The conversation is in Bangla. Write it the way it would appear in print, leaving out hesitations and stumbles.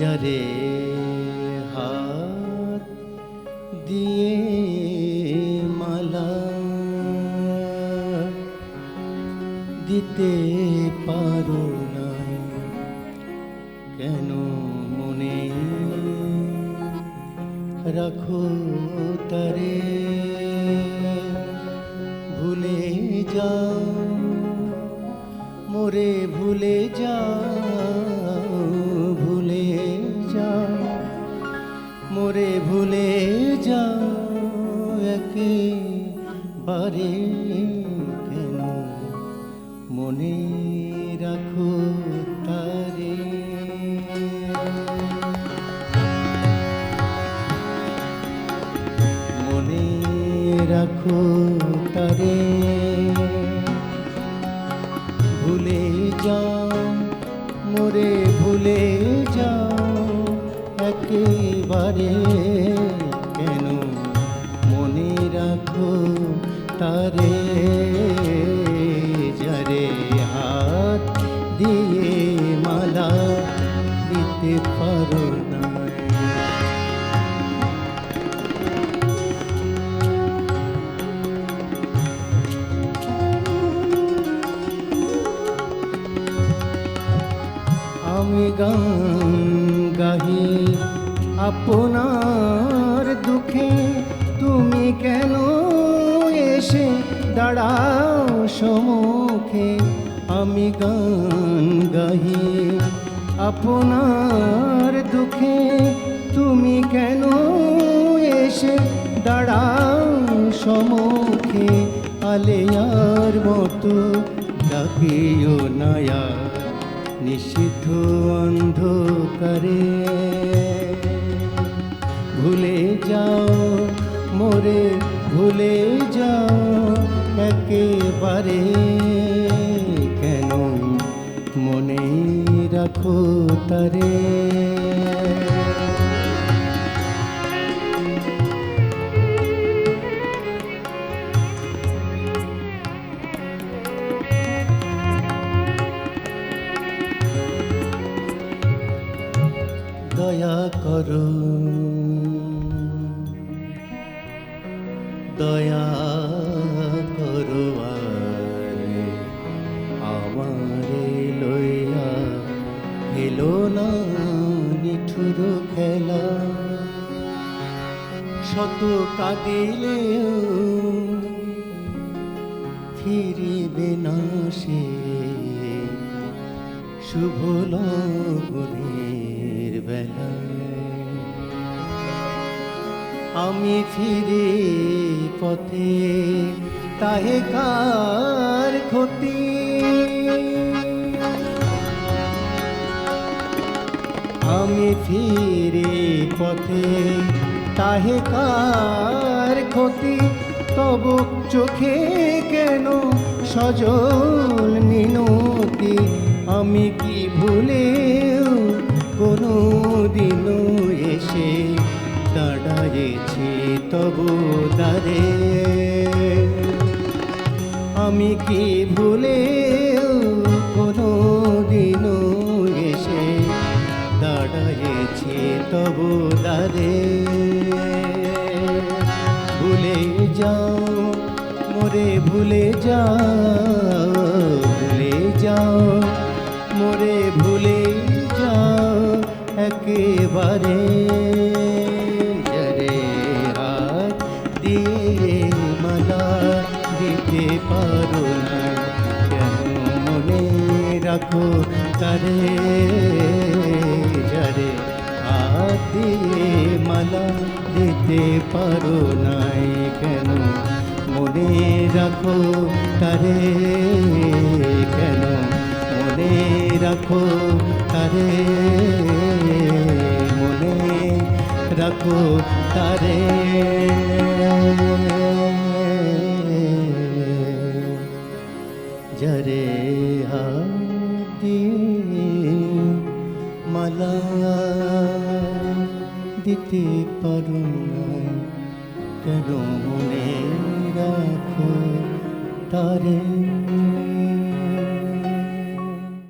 যারে হাত দিয়ে মালা দিতে পারো না কেন মনে রাখো তারে ভুলে যাও মোরে ভুলে যাও ভুলে যাও মোরে ভুলে যাও একেবারে কেন মনে রাখো তারে মনে রাখো তারে ভুলে যাও মোরে ভুলে যাও একেবারে কেন মনে রাখো তারে যারে হাত দিয়ে মালা দিতে পারো না আমি গান গাহি আপনার দুঃখে তুমি কেন এসে দাঁড়াও সম্মুখে আমি গান গাহি আপনার দুঃখে তুমি কেন এসে দাঁড়াও সম্মুখে আলেয়ার মতো ডাকিও নয়া নিষিদ্ধ অন্ধকারে ভুলে যাও মোরে ভুলে যাও একেবারে কেন মনে রাখো তারে দয়া করো দয়া করো আরে আমারে লইয়া খেলো না নিঠুর খেলা শত কাঁদিলেও ফিরিবে না সে শুভ লগনের বেলায় আমি ফিরে পথে তাহে কার ক্ষতি আমি ফিরে পথে তাহে কার ক্ষতি তব চোখে কেন সজল মিনতি আমি কি ভুলেও কোনো দিনও এসে দাঁড়ায়েছি তবু দ্বারে আমি কি ভুলেও কোনো দিনও এসে দাঁড়ায়েছি তবু দ্বারে ভুলে যাও মোরে ভুলে যাও ভুলে যাও মোরে ভুলে যাও একেবারে যারে হাত দিয়ে মালা দিতে পারো না কেন মনে রাখো তারে যারে হাত দিয়ে মালা দিতে পারো নাই কেন মনে রাখো তারে কেন মনে রাখো তারে মনে রাখো তারে যারে হাতে মালা দিতে পারো না কেন মনে রাখো তারে।